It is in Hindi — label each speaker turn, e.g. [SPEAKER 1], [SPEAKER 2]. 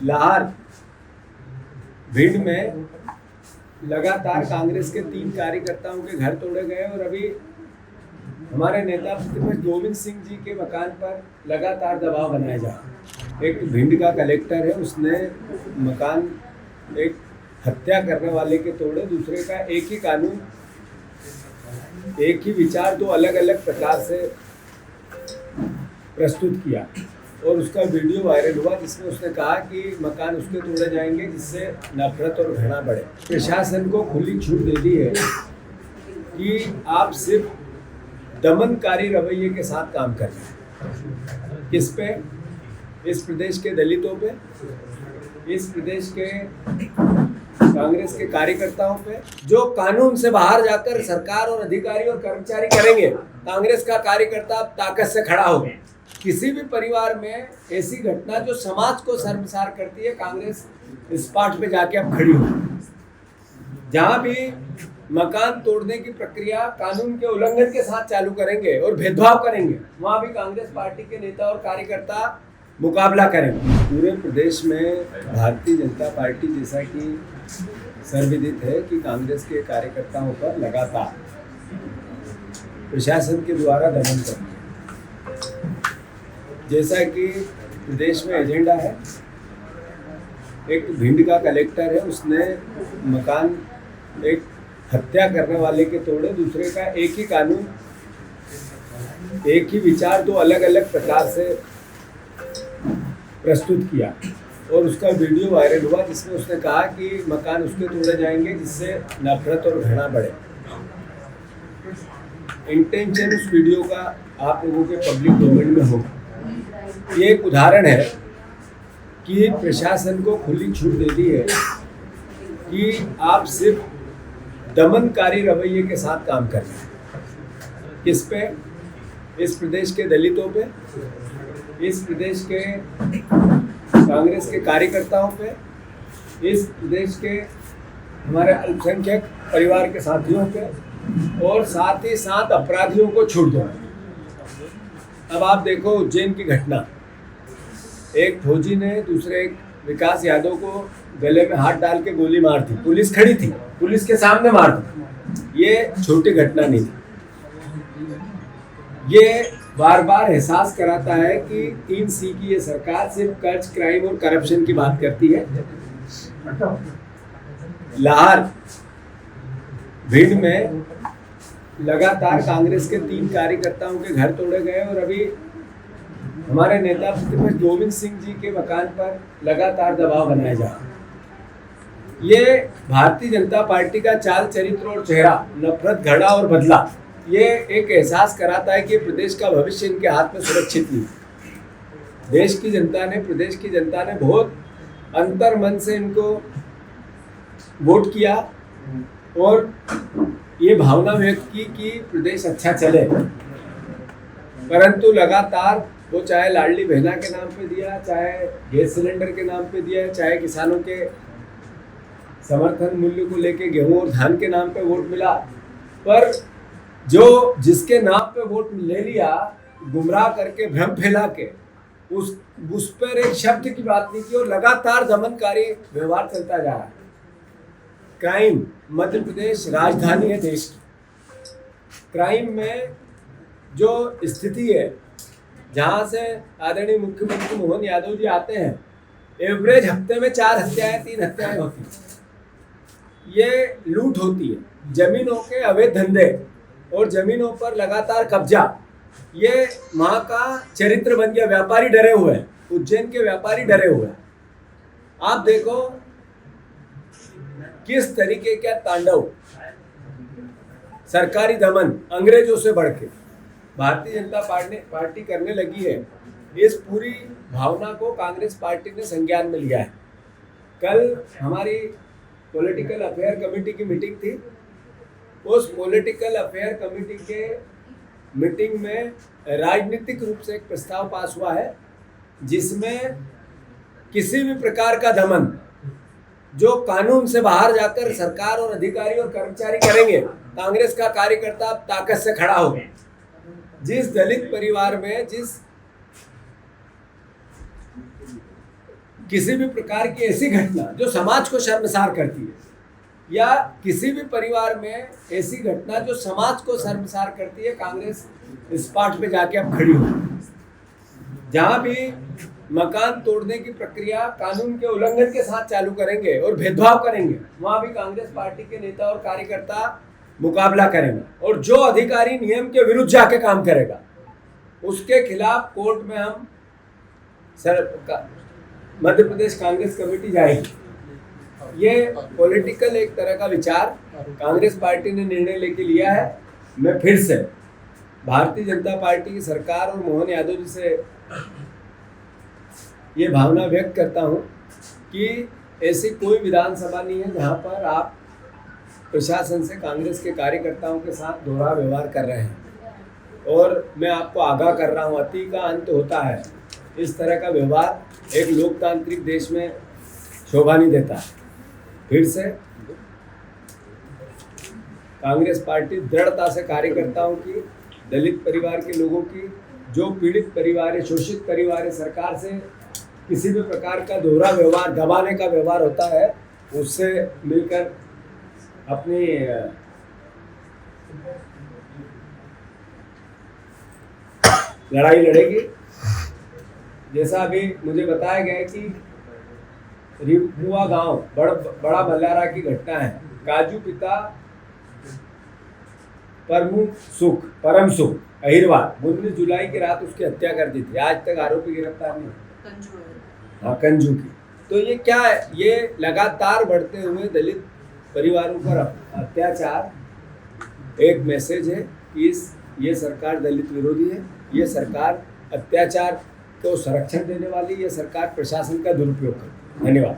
[SPEAKER 1] लाहौर भिंड में लगातार कांग्रेस के 3 कार्यकर्ताओं के घर तोड़े गए और अभी हमारे नेता प्रतिपक्ष गोविंद सिंह जी के मकान पर लगातार दबाव बनाया जा रहा है। एक भिंड का कलेक्टर है, उसने मकान एक हत्या करने वाले के तोड़े, दूसरे का एक ही कानून एक ही विचार दो अलग अलग प्रकार से प्रस्तुत किया और उसका वीडियो वायरल हुआ जिसमें उसने कहा कि मकान उसके तोड़े जाएंगे जिससे नफरत और घृणा बढ़े। प्रशासन को खुली छूट दे दी है कि आप सिर्फ दमनकारी रवैये के साथ काम कर रहे हैं। किस पे? इस प्रदेश के दलितों पे, इस प्रदेश के कांग्रेस के कार्यकर्ताओं पे, जो कानून से बाहर जाकर सरकार और अधिकारी और कर्मचारी करेंगे। कांग्रेस का कार्यकर्ता ताकत से खड़ा हो। किसी भी परिवार में ऐसी घटना जो समाज को शर्मसार करती है, कांग्रेस इस पाठ पे जाके अब खड़ी हो। जहां भी मकान तोड़ने की प्रक्रिया कानून के उल्लंघन के साथ चालू करेंगे और भेदभाव करेंगे, वहां भी कांग्रेस पार्टी के नेता और कार्यकर्ता मुकाबला करेंगे। पूरे प्रदेश में भारतीय जनता पार्टी, जैसा कि सर्वविदित है कि कांग्रेस के कार्यकर्ताओं पर लगातार प्रशासन के द्वारा दमन कर, जैसा कि प्रदेश में एजेंडा है। एक भिंड का कलेक्टर है, उसने मकान एक हत्या करने वाले के तोड़े, दूसरे का एक ही कानून एक ही विचार दो अलग अलग प्रकार से प्रस्तुत किया और उसका वीडियो वायरल हुआ जिसमें उसने कहा कि मकान उसके तोड़े जाएंगे जिससे नफरत और घृणा बढ़े। इंटेंशन उस वीडियो का आप लोगों के पब्लिक डोमेन में हो। ये एक उदाहरण है कि प्रशासन को खुली छूट दे दी है कि आप सिर्फ दमनकारी रवैये के साथ काम कर रहे हैं। किस पे? इस प्रदेश के दलितों पे, इस प्रदेश के कांग्रेस के कार्यकर्ताओं पे, इस प्रदेश के हमारे अल्पसंख्यक परिवार के साथियों पे और साथ ही साथ अपराधियों को छूट दो। अब आप देखो उज्जैन की घटना, एक फौजी ने दूसरे एक विकास यादव को गले में हाथ डाल के गोली मार दी। पुलिस खड़ी थी, पुलिस के सामने मार दी। ये छोटी घटना नहीं थी। ये बार बार एहसास कराता है कि 3C की ये सरकार सिर्फ कर्ज, क्राइम और करप्शन की बात करती है। लाहौर भिंड में लगातार कांग्रेस के 3 कार्यकर्ताओं के घर तोड़े गए और अभी हमारे नेता प्रतिपक्ष गोविंद सिंह जी के मकान पर लगातार दबाव बनाया जा रहा है। ये भारतीय जनता पार्टी का चाल, चरित्र और चेहरा, नफरत, घृणा और बदला, ये एक एहसास कराता है कि प्रदेश का भविष्य इनके हाथ में सुरक्षित नहीं। देश की जनता ने, प्रदेश की जनता ने बहुत अंतर मन से इनको वोट किया और ये भावना व्यक्त की कि प्रदेश अच्छा चले, परंतु लगातार वो चाहे लाडली बहना के नाम पे दिया, चाहे गैस सिलेंडर के नाम पे दिया, चाहे किसानों के समर्थन मूल्य को लेके गेहूं और धान के नाम पे वोट मिला, पर जो जिसके नाम पे वोट ले लिया, गुमराह करके, भ्रम फैला के उस पर एक शब्द की बात नहीं की और लगातार दमनकारी व्यवहार चलता जा रहा है। क्राइम, मध्य प्रदेश राजधानी है देश की। क्राइम में जो स्थिति है, जहां से आदरणीय मुख्यमंत्री मोहन यादव जी आते हैं, एवरेज हफ्ते में 4 हत्याएं, 3 हत्याएं होती हैं। ये लूट होती है, जमीनों के अवैध धंधे और जमीनों पर लगातार कब्जा, ये वहाँ का चरित्र बन गया। व्यापारी डरे हुए हैं, उज्जैन के व्यापारी डरे हुए हैं। आप देखो किस तरीके का तांडव, सरकारी दमन अंग्रेजों से बढ़ के भारतीय जनता पार्टी करने लगी है। इस पूरी भावना को कांग्रेस पार्टी ने संज्ञान में लिया है। कल हमारी पॉलिटिकल अफेयर कमेटी की मीटिंग थी। उस पॉलिटिकल अफेयर कमेटी के मीटिंग में राजनीतिक रूप से एक प्रस्ताव पास हुआ है जिसमें किसी भी प्रकार का दमन जो कानून से बाहर जाकर सरकार और अधिकारी और कर्मचारी करेंगे, कांग्रेस का कार्यकर्ता ताकत से खड़ा हो। जिस दलित परिवार में, जिस किसी भी प्रकार की ऐसी घटना जो समाज को शर्मसार करती है, या किसी भी परिवार में ऐसी घटना जो समाज को शर्मसार करती है, कांग्रेस इस पाठ पे जाके अब खड़ी हो। जहां भी मकान तोड़ने की प्रक्रिया कानून के उल्लंघन के साथ चालू करेंगे और भेदभाव करेंगे, वहां भी कांग्रेस पार्टी के नेता और कार्यकर्ता मुकाबला करेंगे, और जो अधिकारी नियम के विरुद्ध जाके काम करेगा उसके खिलाफ कोर्ट में हम मध्य प्रदेश कांग्रेस कमेटी जाएगी। ये पॉलिटिकल एक तरह का विचार कांग्रेस पार्टी ने निर्णय लेके लिया है। मैं फिर से भारतीय जनता पार्टी की सरकार और मोहन यादव जी से ये भावना व्यक्त करता हूं कि ऐसी कोई विधानसभा नहीं है जहां पर आप प्रशासन से कांग्रेस के कार्यकर्ताओं के साथ दोहरा व्यवहार कर रहे हैं। और मैं आपको आगाह कर रहा हूं, अति का अंत होता है। इस तरह का व्यवहार एक लोकतांत्रिक देश में शोभा नहीं देता। फिर से कांग्रेस पार्टी दृढ़ता से कार्यकर्ताओं की, दलित परिवार के लोगों की, जो पीड़ित परिवार है, शोषित परिवार है, सरकार से किसी भी प्रकार का दोहरा व्यवहार, दबाने का व्यवहार होता है, उससे मिलकर अपनी लड़ाई लड़ेगी। जैसा अभी मुझे बताया गया है कि रिपुआ गांव बड़ा बल्लारा की घटना है। काजू पिता परम सुख अहिरवार 19 जुलाई की रात उसकी हत्या कर दी थी। आज तक आरोपी गिरफ्तार नहीं। हाँ, कंजू की। तो ये क्या है? ये लगातार बढ़ते हुए दलित परिवारों पर अत्याचार एक मैसेज है कि ये सरकार दलित विरोधी है, ये सरकार अत्याचार को संरक्षण देने वाली, ये सरकार प्रशासन का दुरुपयोग करती है। धन्यवाद।